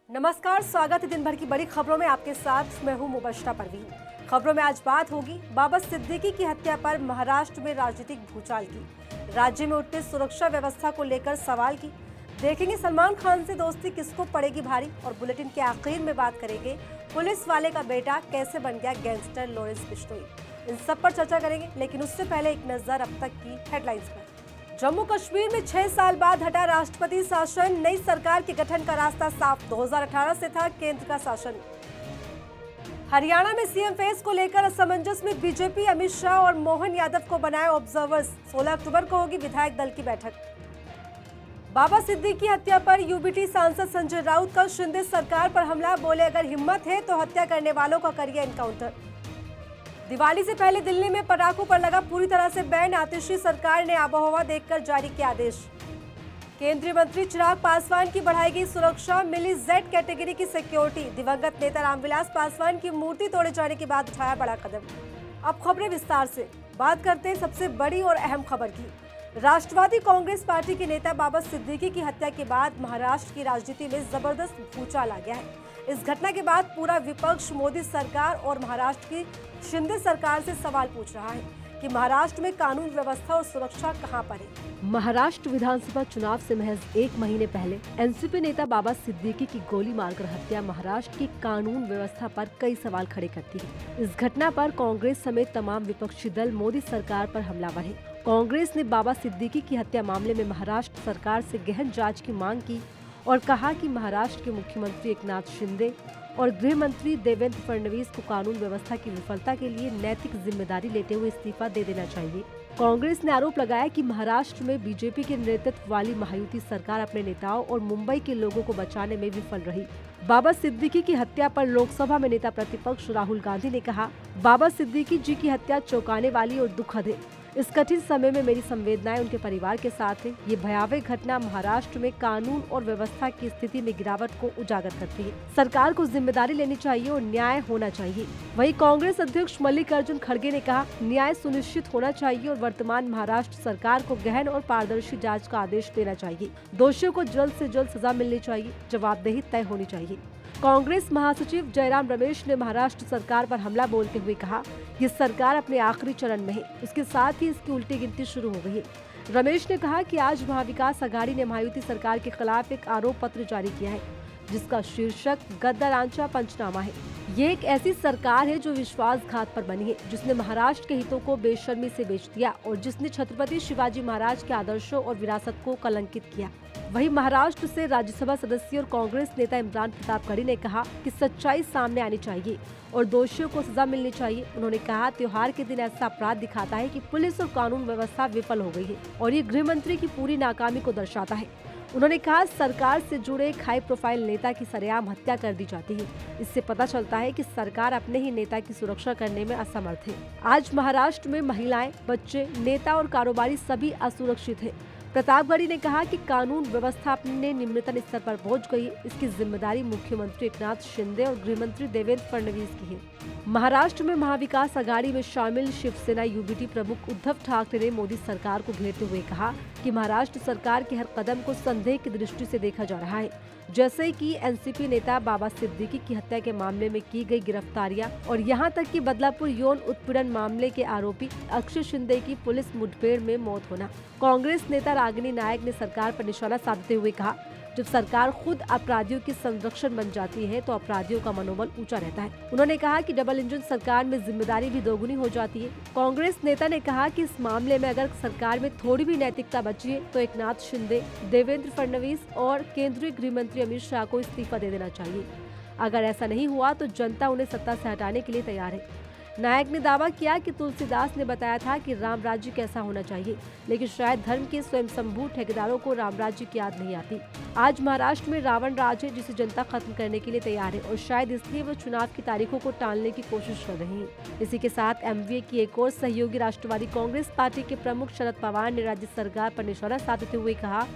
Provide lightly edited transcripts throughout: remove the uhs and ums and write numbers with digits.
नमस्कार, स्वागत है दिन भर की बड़ी खबरों में। आपके साथ मैं हूं मुबश्शरा परवीन। खबरों में आज बात होगी बाबा सिद्दीकी की हत्या पर महाराष्ट्र में राजनीतिक भूचाल की, राज्य में उठते सुरक्षा व्यवस्था को लेकर सवाल की, देखेंगे सलमान खान से दोस्ती किसको पड़ेगी भारी, और बुलेटिन के आखिर में बात करेंगे पुलिस वाले का बेटा कैसे बन गया गैंगस्टर लॉरेंस बिश्नोई। इन सब पर चर्चा करेंगे, लेकिन उससे पहले एक नजर अब तक की हेडलाइंस पर। जम्मू कश्मीर में 6 साल बाद हटा राष्ट्रपति शासन, नई सरकार के गठन का रास्ता साफ। 2018 से था केंद्र का शासन। हरियाणा में सीएम फेस को लेकर असमंजस में बीजेपी, अमित शाह और मोहन यादव को बनाए ऑब्जर्वर्स। 16 अक्टूबर को होगी विधायक दल की बैठक। बाबा सिद्दीकी हत्या पर यूबीटी सांसद संजय राउत का शिंदे सरकार पर हमला, बोले अगर हिम्मत है तो हत्या करने वालों का करिए एनकाउंटर। दिवाली से पहले दिल्ली में पटाखों पर लगा पूरी तरह से बैन, आतिशी सरकार ने आबोहवा देखकर जारी किया आदेश। केंद्रीय मंत्री चिराग पासवान की बढ़ाई गई सुरक्षा, मिली जेड कैटेगरी की सिक्योरिटी। दिवंगत नेता रामविलास पासवान की मूर्ति तोड़े जाने के बाद उठाया बड़ा कदम। अब खबरें विस्तार से। बात करते हैं सबसे बड़ी और अहम खबर की। राष्ट्रवादी कांग्रेस पार्टी के नेता बाबा सिद्दीकी की हत्या के बाद महाराष्ट्र की राजनीति में जबरदस्त भूचाल आ गया है। इस घटना के बाद पूरा विपक्ष मोदी सरकार और महाराष्ट्र की शिंदे सरकार से सवाल पूछ रहा है कि महाराष्ट्र में कानून व्यवस्था और सुरक्षा कहां पर है। महाराष्ट्र विधानसभा चुनाव से महज 1 महीने पहले एनसीपी नेता बाबा सिद्दीकी की गोली मारकर हत्या महाराष्ट्र की कानून व्यवस्था पर कई सवाल खड़े करती है। इस घटना पर कांग्रेस समेत तमाम विपक्षी दल मोदी सरकार पर हमलावर है। कांग्रेस ने बाबा सिद्दीकी की हत्या मामले में महाराष्ट्र सरकार से गहन जांच की मांग की और कहा कि महाराष्ट्र के मुख्यमंत्री एकनाथ शिंदे और गृह मंत्री देवेंद्र फडणवीस को कानून व्यवस्था की विफलता के लिए नैतिक जिम्मेदारी लेते हुए इस्तीफा दे देना चाहिए। कांग्रेस ने आरोप लगाया कि महाराष्ट्र में बीजेपी के नेतृत्व वाली महायुति सरकार अपने नेताओं और मुंबई के लोगों को बचाने में विफल रही। बाबा सिद्दीकी की हत्या पर लोकसभा में नेता प्रतिपक्ष राहुल गांधी ने कहा, बाबा सिद्दीकी जी की हत्या चौंकाने वाली और दुखद है। इस कठिन समय में मेरी संवेदनाएं उनके परिवार के साथ है। ये भयावह घटना महाराष्ट्र में कानून और व्यवस्था की स्थिति में गिरावट को उजागर करती है। सरकार को जिम्मेदारी लेनी चाहिए और न्याय होना चाहिए। वहीं कांग्रेस अध्यक्ष मल्लिकार्जुन खड़गे ने कहा, न्याय सुनिश्चित होना चाहिए और वर्तमान महाराष्ट्र सरकार को गहन और पारदर्शी जांच का आदेश देना चाहिए। दोषियों को जल्द से जल्द सजा मिलनी चाहिए, जवाबदेही तय होनी चाहिए। कांग्रेस महासचिव जयराम रमेश ने महाराष्ट्र सरकार पर हमला बोलते हुए कहा, ये सरकार अपने आखिरी चरण में है, इसके साथ ही इसकी उल्टी गिनती शुरू हो गई है। रमेश ने कहा कि आज महाविकास आघाड़ी ने महायुति सरकार के खिलाफ एक आरोप पत्र जारी किया है, जिसका शीर्षक गद्दार आंचा पंचनामा है। ये एक ऐसी सरकार है जो विश्वासघात पर बनी है, जिसने महाराष्ट्र के हितों को बेशर्मी से बेच दिया और जिसने छत्रपति शिवाजी महाराज के आदर्शों और विरासत को कलंकित किया। वहीं महाराष्ट्र से राज्यसभा सदस्य और कांग्रेस नेता इमरान प्रतापगढ़ी ने कहा कि सच्चाई सामने आनी चाहिए और दोषियों को सजा मिलनी चाहिए। उन्होंने कहा, त्योहार के दिन ऐसा अपराध दिखाता है कि पुलिस और कानून व्यवस्था विफल हो गई है और ये गृह मंत्री की पूरी नाकामी को दर्शाता है। उन्होंने कहा, सरकार से जुड़े एक हाई प्रोफाइल नेता की सरेआम हत्या कर दी जाती है। इससे पता चलता है कि सरकार अपने ही नेता की सुरक्षा करने में असमर्थ है। आज महाराष्ट्र में महिलाएं, बच्चे, नेता और कारोबारी सभी असुरक्षित है। प्रतापगढ़ी ने कहा कि कानून व्यवस्था अपने निम्नतम स्तर पर पहुंच गई, इसकी जिम्मेदारी मुख्यमंत्री एकनाथ शिंदे और गृह मंत्री देवेंद्र फडणवीस की है। महाराष्ट्र में महाविकास आघाड़ी में शामिल शिवसेना यूबीटी प्रमुख उद्धव ठाकरे ने मोदी सरकार को घेरते हुए कहा कि महाराष्ट्र सरकार के हर कदम को संदेह की दृष्टि से देखा जा रहा है, जैसे कि एनसीपी नेता बाबा सिद्दीकी की हत्या के मामले में की गई गिरफ्तारियां और यहां तक कि बदलापुर यौन उत्पीड़न मामले के आरोपी अक्षय शिंदे की पुलिस मुठभेड़ में मौत होना। कांग्रेस नेता रागिनी नायक ने सरकार पर निशाना साधते हुए कहा, जब सरकार खुद अपराधियों की संरक्षण बन जाती है तो अपराधियों का मनोबल ऊंचा रहता है। उन्होंने कहा कि डबल इंजन सरकार में जिम्मेदारी भी दोगुनी हो जाती है। कांग्रेस नेता ने कहा कि इस मामले में अगर सरकार में थोड़ी भी नैतिकता बची है तो एकनाथ शिंदे, देवेंद्र फडणवीस और केंद्रीय गृह मंत्री अमित शाह को इस्तीफा दे देना चाहिए। अगर ऐसा नहीं हुआ तो जनता उन्हें सत्ता से हटाने के लिए तैयार है। नायक ने दावा किया कि तुलसीदास ने बताया था कि राम राज्य कैसा होना चाहिए, लेकिन शायद धर्म के स्वयंसंभू ठेकेदारों को राम राज्य की याद नहीं आती। आज महाराष्ट्र में रावण राज है, जिसे जनता खत्म करने के लिए तैयार है और शायद इसलिए वो चुनाव की तारीखों को टालने की कोशिश कर रही है। इसी के साथ एमवीए की एक और सहयोगी राष्ट्रवादी कांग्रेस पार्टी के प्रमुख शरद पवार ने राज्य सरकार पर निशाना साधते हुए कहा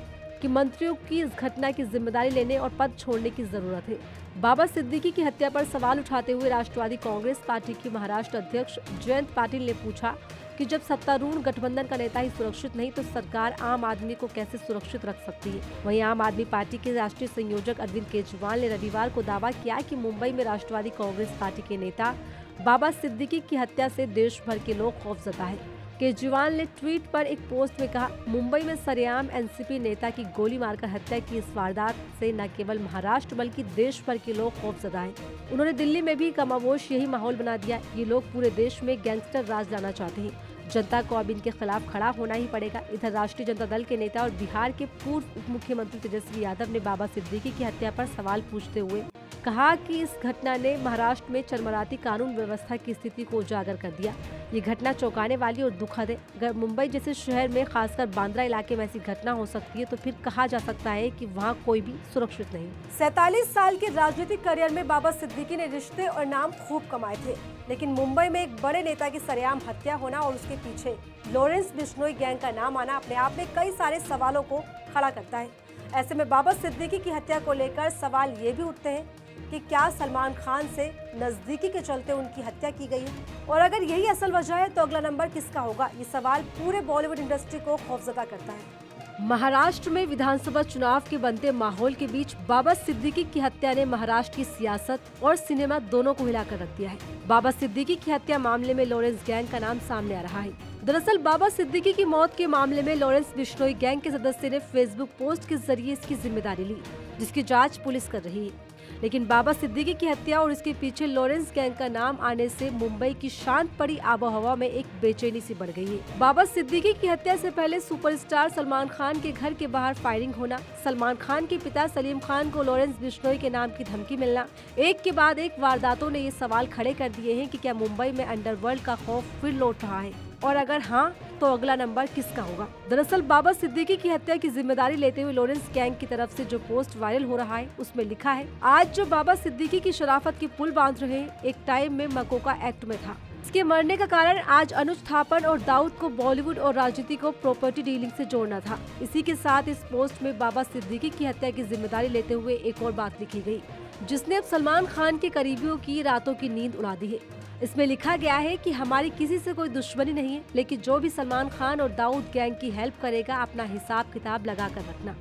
कि मंत्रियों की इस घटना की जिम्मेदारी लेने और पद छोड़ने की जरूरत है। बाबा सिद्दीकी की हत्या पर सवाल उठाते हुए राष्ट्रवादी कांग्रेस पार्टी की महाराष्ट्र अध्यक्ष जयंत पाटिल ने पूछा कि जब सत्तारूढ़ गठबंधन का नेता ही सुरक्षित नहीं तो सरकार आम आदमी को कैसे सुरक्षित रख सकती है। वहीं आम आदमी पार्टी के राष्ट्रीय संयोजक अरविंद केजरीवाल ने रविवार को दावा किया कि मुंबई में राष्ट्रवादी कांग्रेस पार्टी के नेता बाबा सिद्दीकी की हत्या से देश भर के लोग खौफजदा है। केजरीवाल ने ट्वीट पर एक पोस्ट में कहा, मुंबई में सरेआम एनसीपी नेता की गोली मारकर हत्या की इस वारदात से न केवल महाराष्ट्र बल्कि देश भर के लोग खौफजदा हैं। उन्होंने दिल्ली में भी कमावोश यही माहौल बना दिया। ये लोग पूरे देश में गैंगस्टर राज लाना चाहते हैं। जनता को अब इनके खिलाफ खड़ा होना ही पड़ेगा। इधर राष्ट्रीय जनता दल के नेता और बिहार के पूर्व उप मुख्यमंत्री तेजस्वी यादव ने बाबा सिद्दीकी की हत्या पर सवाल पूछते हुए कहा कि इस घटना ने महाराष्ट्र में चरमराती कानून व्यवस्था की स्थिति को उजागर कर दिया। ये घटना चौंकाने वाली और दुखद है। अगर मुंबई जैसे शहर में खासकर बांद्रा इलाके में ऐसी घटना हो सकती है तो फिर कहा जा सकता है कि वहाँ कोई भी सुरक्षित नहीं। 47 साल के राजनीतिक करियर में बाबा सिद्दीकी ने रिश्ते और नाम खूब कमाए थे, लेकिन मुंबई में एक बड़े नेता की सरेआम हत्या होना और उसके पीछे लॉरेंस बिश्नोई गैंग का नाम आना अपने आप में कई सारे सवालों को खड़ा करता है। ऐसे में बाबा सिद्दीकी की हत्या को लेकर सवाल ये भी उठते हैं कि क्या सलमान खान से नजदीकी के चलते उनकी हत्या की गई है, और अगर यही असल वजह है तो अगला नंबर किसका होगा। ये सवाल पूरे बॉलीवुड इंडस्ट्री को खौफजदा करता है। महाराष्ट्र में विधानसभा चुनाव के बनते माहौल के बीच बाबा सिद्दीकी की हत्या ने महाराष्ट्र की सियासत और सिनेमा दोनों को हिलाकर रख दिया है। बाबा सिद्दीकी की हत्या मामले में लॉरेंस गैंग का नाम सामने आ रहा है। दरअसल बाबा सिद्दीकी की मौत के मामले में लॉरेंस बिश्नोई गैंग के सदस्य ने फेसबुक पोस्ट के जरिए इसकी जिम्मेदारी ली, जिसकी जाँच पुलिस कर रही है। लेकिन बाबा सिद्दीकी की हत्या और इसके पीछे लॉरेंस गैंग का नाम आने से मुंबई की शांत पड़ी आबोहवा में एक बेचैनी सी बढ़ गई है। बाबा सिद्दीकी की हत्या से पहले सुपरस्टार सलमान खान के घर के बाहर फायरिंग होना, सलमान खान के पिता सलीम खान को लॉरेंस बिश्नोई के नाम की धमकी मिलना, एक के बाद एक वारदातों ने ये सवाल खड़े कर दिए हैं कि क्या मुंबई में अंडरवर्ल्ड का खौफ फिर लौट रहा है, और अगर हाँ तो अगला नंबर किसका होगा। दरअसल बाबा सिद्दीकी की हत्या की जिम्मेदारी लेते हुए लॉरेंस गैंग की तरफ से जो पोस्ट वायरल हो रहा है उसमें लिखा है, आज जो बाबा सिद्दीकी की शराफत की पुल बांध रहे हैं, एक टाइम में मकोका एक्ट में था। इसके मरने का कारण आज अनुज थापर और दाऊद को बॉलीवुड और राजनीति को प्रॉपर्टी डीलिंग से जोड़ना था। इसी के साथ इस पोस्ट में बाबा सिद्दीकी की हत्या की जिम्मेदारी लेते हुए एक और बात लिखी गई, जिसने अब सलमान खान के करीबियों की रातों की नींद उड़ा दी है। इसमें लिखा गया है कि हमारी किसी से कोई दुश्मनी नहीं है, लेकिन जो भी सलमान खान और दाऊद गैंग की हेल्प करेगा अपना हिसाब किताब लगा कर रखना।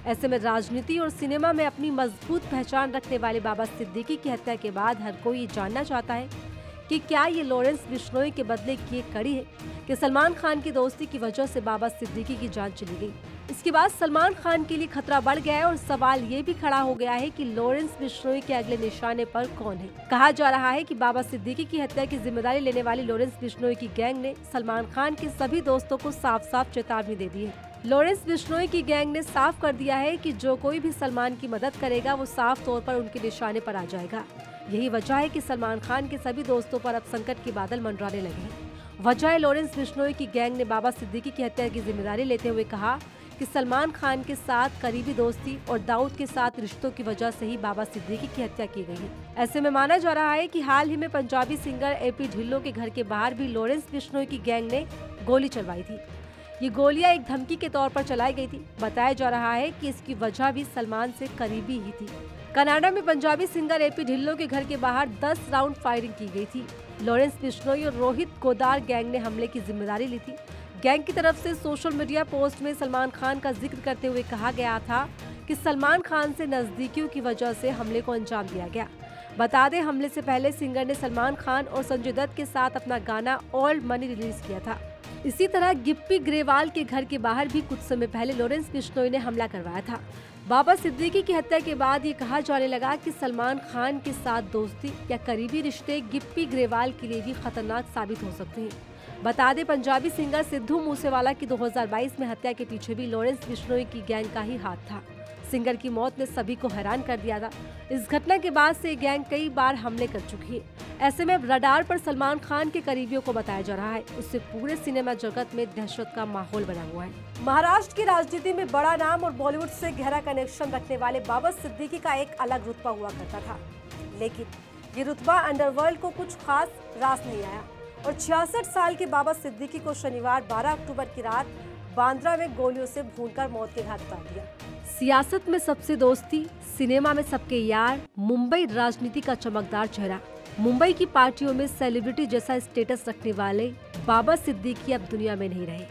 ऐसे में राजनीति और सिनेमा में अपनी मजबूत पहचान रखने वाले बाबा सिद्दीकी की हत्या के बाद हर कोई ये जानना चाहता है कि क्या ये लॉरेंस बिश्नोई के बदले की एक कड़ी है कि सलमान खान की दोस्ती की वजह से बाबा सिद्दीकी की जान चली गई। इसके बाद सलमान खान के लिए खतरा बढ़ गया है और सवाल ये भी खड़ा हो गया है कि लॉरेंस बिश्नोई के अगले निशाने पर कौन है। कहा जा रहा है कि बाबा सिद्दीकी की हत्या की जिम्मेदारी लेने वाली लॉरेंस बिश्नोई की गैंग ने सलमान खान के सभी दोस्तों को साफ साफ चेतावनी दे दी है। लॉरेंस बिश्नोई की गैंग ने साफ कर दिया है कि जो कोई भी सलमान की मदद करेगा वो साफ तौर पर उनके निशाने पर आ जाएगा। यही वजह है कि सलमान खान के सभी दोस्तों पर अब संकट के बादल मंडराने लगे हैं। वजह है लॉरेंस बिश्नोई की गैंग ने बाबा सिद्दीकी की हत्या की जिम्मेदारी लेते हुए कहा कि सलमान खान के साथ करीबी दोस्ती और दाऊद के साथ रिश्तों की वजह से ही बाबा सिद्दीकी की हत्या की गई है। ऐसे में माना जा रहा है कि हाल ही में पंजाबी सिंगर एपी ढिल्लों के घर के बाहर भी लॉरेंस बिश्नोई की गैंग ने गोली चलवाई थी। ये गोलियां एक धमकी के तौर पर चलाई गई थी। बताया जा रहा है कि इसकी वजह भी सलमान से करीबी ही थी। कनाडा में पंजाबी सिंगर एपी ढिल्लों के घर के बाहर 10 राउंड फायरिंग की गई थी। लॉरेंस बिश्नोई और रोहित गोदार गैंग ने हमले की जिम्मेदारी ली थी। गैंग की तरफ से सोशल मीडिया पोस्ट में सलमान खान का जिक्र करते हुए कहा गया था कि सलमान खान से नजदीकियों की वजह से हमले को अंजाम दिया गया। बता दें, हमले से पहले सिंगर ने सलमान खान और संजय दत्त के साथ अपना गाना ऑल मनी रिलीज किया था। इसी तरह गिप्पी ग्रेवाल के घर के बाहर भी कुछ समय पहले लॉरेंस बिश्नोई ने हमला करवाया था। बाबा सिद्दीकी की हत्या के बाद ये कहा जाने लगा कि सलमान खान के साथ दोस्ती या करीबी रिश्ते गिप्पी ग्रेवाल के लिए भी खतरनाक साबित हो सकते हैं। बता दें, पंजाबी सिंगर सिद्धू मूसेवाला की 2022 में हत्या के पीछे भी लॉरेंस बिश्नोई की गैंग का ही हाथ था। सिंगर की मौत ने सभी को हैरान कर दिया था। इस घटना के बाद से गैंग कई बार हमले कर चुकी है। ऐसे में रडार पर सलमान खान के करीबियों को बताया जा रहा है। उससे पूरे सिनेमा जगत में दहशत का माहौल बना हुआ है। महाराष्ट्र की राजनीति में बड़ा नाम और बॉलीवुड से गहरा कनेक्शन रखने वाले बाबा सिद्दीकी का एक अलग रुतबा हुआ करता था, लेकिन ये रुतबा अंडरवर्ल्ड को कुछ खास रास नहीं आया और 66 साल के बाबा सिद्दीकी को शनिवार 12 अक्टूबर की रात बांद्रा में गोलियों से भूनकर मौत के घाट उतार दिया। सियासत में सबसे दोस्ती, सिनेमा में सबके यार, मुंबई राजनीति का चमकदार चेहरा, मुंबई की पार्टियों में सेलिब्रिटी जैसा स्टेटस रखने वाले बाबा सिद्दीकी अब दुनिया में नहीं रहे।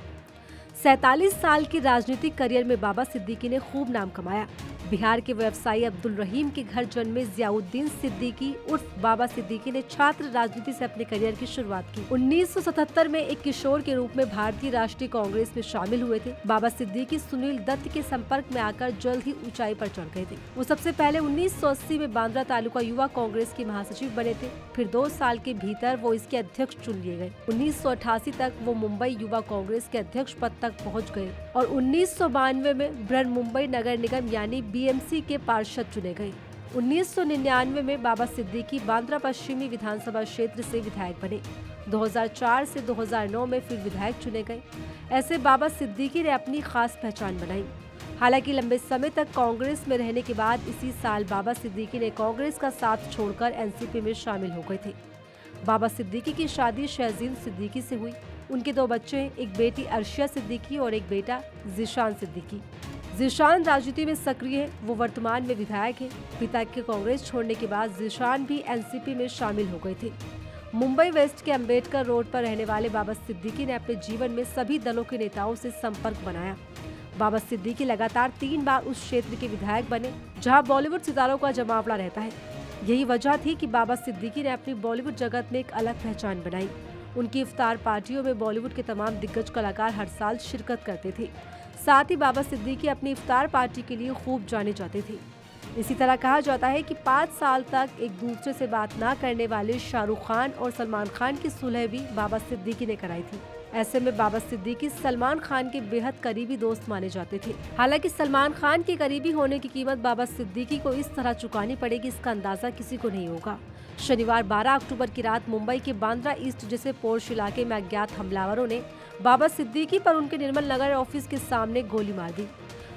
47 साल के राजनीतिक करियर में बाबा सिद्दीकी ने खूब नाम कमाया। बिहार के व्यवसायी अब्दुल रहीम के घर जन्मे जियाउद्दीन सिद्दीकी उर्फ बाबा सिद्दीकी ने छात्र राजनीति से अपने करियर की शुरुआत की। 1977 में एक किशोर के रूप में भारतीय राष्ट्रीय कांग्रेस में शामिल हुए थे। बाबा सिद्दीकी सुनील दत्त के संपर्क में आकर जल्द ही ऊंचाई पर चढ़ गए थे। वो सबसे पहले 1980 में बांद्रा तालुका युवा कांग्रेस के महासचिव बने थे। फिर 2 साल के भीतर वो इसके अध्यक्ष चुन लिए गए। 1988 तक वो मुंबई युवा कांग्रेस के अध्यक्ष पद तक पहुँच गए और 1992 में बृहन मुंबई नगर निगम यानी BMC के पार्षद चुने गए। 1999 में बाबा सिद्दीकी बांद्रा पश्चिमी विधानसभा क्षेत्र से विधायक बने। 2004 से 2009 में फिर विधायक चुने गए। ऐसे बाबा सिद्दीकी ने अपनी खास पहचान बनाई। हालांकि लंबे समय तक कांग्रेस में रहने के बाद इसी साल बाबा सिद्दीकी ने कांग्रेस का साथ छोड़कर NCP में शामिल हो गए थे। बाबा सिद्दीकी की शादी शहजीन सिद्दीकी से हुई। उनके 2 बच्चे हैं, एक बेटी अर्शिया सिद्दीकी और एक बेटा ज़ीशान सिद्दीकी। ज़ीशान राजनीति में सक्रिय है। वो वर्तमान में विधायक है। पिता के कांग्रेस छोड़ने के बाद ज़ीशान भी NCP में शामिल हो गए थे। मुंबई वेस्ट के अंबेडकर रोड पर रहने वाले बाबा सिद्दीकी ने अपने जीवन में सभी दलों के नेताओं से संपर्क बनाया। बाबा सिद्दीकी लगातार 3 बार उस क्षेत्र के विधायक बने जहां बॉलीवुड सितारों का जमावड़ा रहता है। यही वजह थी कि बाबा सिद्दीकी ने अपनी बॉलीवुड जगत में एक अलग पहचान बनाई। उनकी इफ्तार पार्टियों में बॉलीवुड के तमाम दिग्गज कलाकार हर साल शिरकत करते थे। साथ ही बाबा सिद्दीकी अपनी इफ्तार पार्टी के लिए खूब जाने जाते थे। इसी तरह कहा जाता है कि 5 साल तक एक दूसरे से बात न करने वाले शाहरुख खान और सलमान खान की सुलह भी बाबा सिद्दीकी ने कराई थी। ऐसे में बाबा सिद्दीकी सलमान खान के बेहद करीबी दोस्त माने जाते थे। हालांकि सलमान खान के करीबी होने की कीमत बाबा सिद्दीकी को इस तरह चुकानी पड़ेगी, इसका अंदाजा किसी को नहीं होगा। शनिवार 12 अक्टूबर की रात मुंबई के बांद्रा ईस्ट जैसे पोर्श इलाके में अज्ञात हमलावरों ने बाबा सिद्दीकी पर उनके निर्मल नगर ऑफिस के सामने गोली मार दी।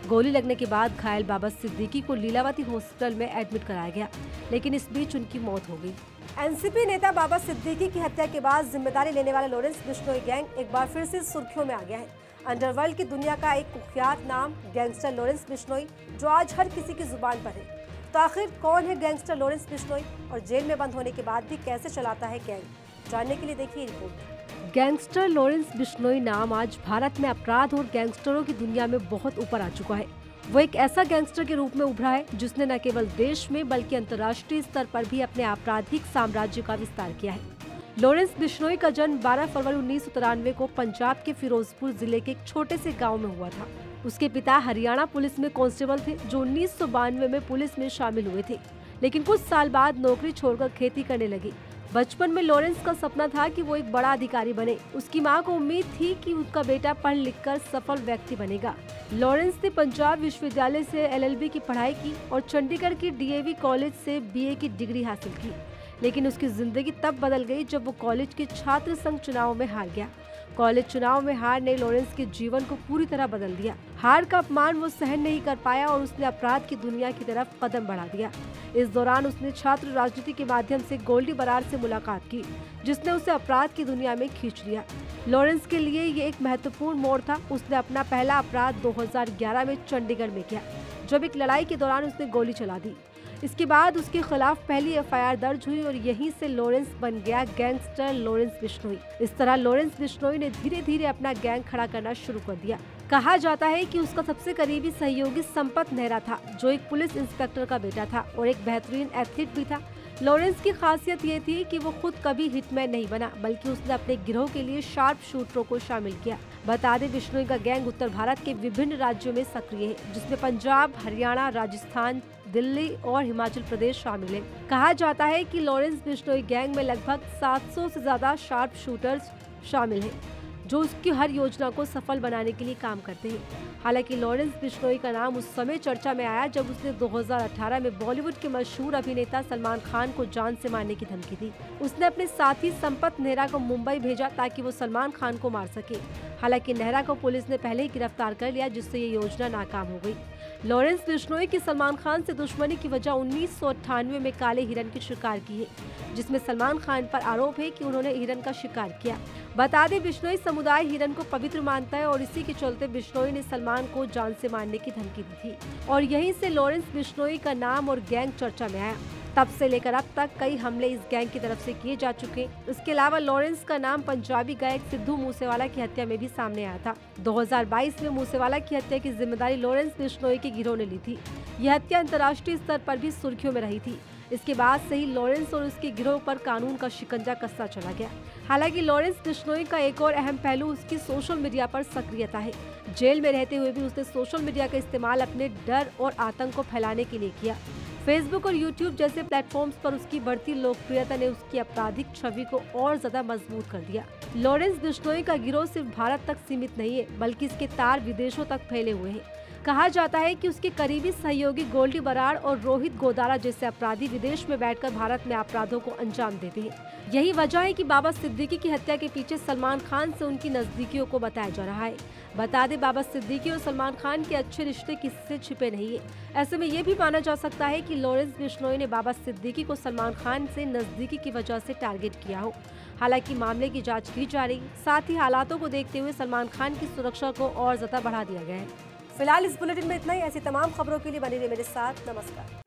गोली लगने के बाद घायल बाबा सिद्दीकी को लीलावती हॉस्पिटल में एडमिट कराया गया, लेकिन इस बीच उनकी मौत हो गई। NCP नेता बाबा सिद्दीकी की हत्या के बाद जिम्मेदारी लेने वाले लॉरेंस बिश्नोई गैंग एक बार फिर से सुर्खियों में आ गया है। अंडरवर्ल्ड की दुनिया का एक कुख्यात नाम गैंगस्टर लॉरेंस बिश्नोई, जो आज हर किसी की जुबान पर है। तो आखिर कौन है गैंगस्टर लॉरेंस बिश्नोई और जेल में बंद होने के बाद भी कैसे चलाता है गैंग, जानने के लिए देखिए रिपोर्ट। गैंगस्टर लॉरेंस बिश्नोई नाम आज भारत में अपराध और गैंगस्टरों की दुनिया में बहुत ऊपर आ चुका है। वो एक ऐसा गैंगस्टर के रूप में उभरा है जिसने न केवल देश में बल्कि अंतर्राष्ट्रीय स्तर पर भी अपने आपराधिक साम्राज्य का विस्तार किया है। लॉरेंस बिश्नोई का जन्म 12 फरवरी 1993 को पंजाब के फिरोजपुर जिले के एक छोटे से गाँव में हुआ था। उसके पिता हरियाणा पुलिस में कांस्टेबल थे, जो 1992 में पुलिस में शामिल हुए थे, लेकिन कुछ साल बाद नौकरी छोड़कर खेती करने लगे। बचपन में लॉरेंस का सपना था कि वो एक बड़ा अधिकारी बने। उसकी मां को उम्मीद थी कि उसका बेटा पढ़ लिखकर सफल व्यक्ति बनेगा। लॉरेंस ने पंजाब विश्वविद्यालय से LLB की पढ़ाई की और चंडीगढ़ की DAV कॉलेज से BA की डिग्री हासिल की, लेकिन उसकी जिंदगी तब बदल गई जब वो कॉलेज के छात्र संघ चुनाव में हार गया। कॉलेज चुनाव में हार ने लॉरेंस के जीवन को पूरी तरह बदल दिया। हार का अपमान वो सहन नहीं कर पाया और उसने अपराध की दुनिया की तरफ कदम बढ़ा दिया। इस दौरान उसने छात्र राजनीति के माध्यम से गोल्डी बरार से मुलाकात की, जिसने उसे अपराध की दुनिया में खींच लिया। लॉरेंस के लिए ये एक महत्वपूर्ण मोड़ था। उसने अपना पहला अपराध 2011 में चंडीगढ़ में किया, जब एक लड़ाई के दौरान उसने गोली चला दी। इसके बाद उसके खिलाफ पहली FIR दर्ज हुई और यहीं से लॉरेंस बन गया गैंगस्टर लॉरेंस बिश्नोई। इस तरह लॉरेंस बिश्नोई ने धीरे धीरे अपना गैंग खड़ा करना शुरू कर दिया। कहा जाता है कि उसका सबसे करीबी सहयोगी संपत नेहरा था, जो एक पुलिस इंस्पेक्टर का बेटा था और एक बेहतरीन एथलीट भी था। लॉरेंस की खासियत ये थी कि वो खुद कभी हिटमैन नहीं बना, बल्कि उसने अपने गिरोह के लिए शार्प शूटरों को शामिल किया। बता दें, बिश्नोई का गैंग उत्तर भारत के विभिन्न राज्यों में सक्रिय है, जिसमें पंजाब, हरियाणा, राजस्थान, दिल्ली और हिमाचल प्रदेश शामिल है। कहा जाता है कि लॉरेंस बिश्नोई गैंग में लगभग 700 से ज्यादा शार्प शूटर्स शामिल हैं, जो उसकी हर योजना को सफल बनाने के लिए काम करते हैं। हालांकि लॉरेंस बिश्नोई का नाम उस समय चर्चा में आया जब उसने 2018 में बॉलीवुड के मशहूर अभिनेता सलमान खान को जान से मारने की धमकी दी। उसने अपने साथी संपत नेहरा को मुंबई भेजा ताकि वो सलमान खान को मार सके। हालांकि नेहरा को पुलिस ने पहले ही गिरफ्तार कर लिया, जिससे ये योजना नाकाम हो गई। लॉरेंस बिश्नोई की सलमान खान से दुश्मनी की वजह 1998 में काले हिरन की शिकार की है, जिसमें सलमान खान पर आरोप है कि उन्होंने हिरन का शिकार किया। बता दें, बिश्नोई समुदाय हिरन को पवित्र मानता है और इसी के चलते बिश्नोई ने सलमान को जान से मारने की धमकी दी थी और यहीं से लॉरेंस बिश्नोई का नाम और गैंग चर्चा में आया। तब से लेकर अब तक कई हमले इस गैंग की तरफ से किए जा चुके। इसके अलावा लॉरेंस का नाम पंजाबी गायक सिद्धू मूसेवाला की हत्या में भी सामने आया था। 2022 में मूसेवाला की हत्या की जिम्मेदारी लॉरेंस बिश्नोई के गिरोह ने ली थी। यह हत्या अंतर्राष्ट्रीय स्तर पर भी सुर्खियों में रही थी। इसके बाद से ही लॉरेंस और उसके गिरोह पर कानून का शिकंजा कसता चला गया। हालांकि लॉरेंस बिश्नोई का एक और अहम पहलू उसकी सोशल मीडिया पर सक्रियता है। जेल में रहते हुए भी उसने सोशल मीडिया का इस्तेमाल अपने डर और आतंक को फैलाने के लिए किया। फेसबुक और यूट्यूब जैसे प्लेटफॉर्म्स पर उसकी बढ़ती लोकप्रियता ने उसकी आपराधिक छवि को और ज्यादा मजबूत कर दिया। लॉरेंस बिश्नोई का गिरोह सिर्फ भारत तक सीमित नहीं है, बल्कि इसके तार विदेशों तक फैले हुए हैं। कहा जाता है कि उसके करीबी सहयोगी गोल्डी बराड़ और रोहित गोदारा जैसे अपराधी विदेश में बैठकर भारत में अपराधों को अंजाम देते हैं। यही वजह है कि बाबा सिद्दीकी की हत्या के पीछे सलमान खान से उनकी नजदीकियों को बताया जा रहा है। बता दें, बाबा सिद्दीकी और सलमान खान के अच्छे रिश्ते किससे छिपे नहीं है। ऐसे में ये भी माना जा सकता है कि लॉरेंस बिश्नोई ने बाबा सिद्दीकी को सलमान खान से नजदीकी की वजह से टारगेट किया हो। हालांकि मामले की जांच की जा रही, साथ ही हालातों को देखते हुए सलमान खान की सुरक्षा को और ज्यादा बढ़ा दिया गया है। फिलहाल इस बुलेटिन में इतना ही। ऐसी तमाम खबरों के लिए बने रहिए मेरे साथ। नमस्कार।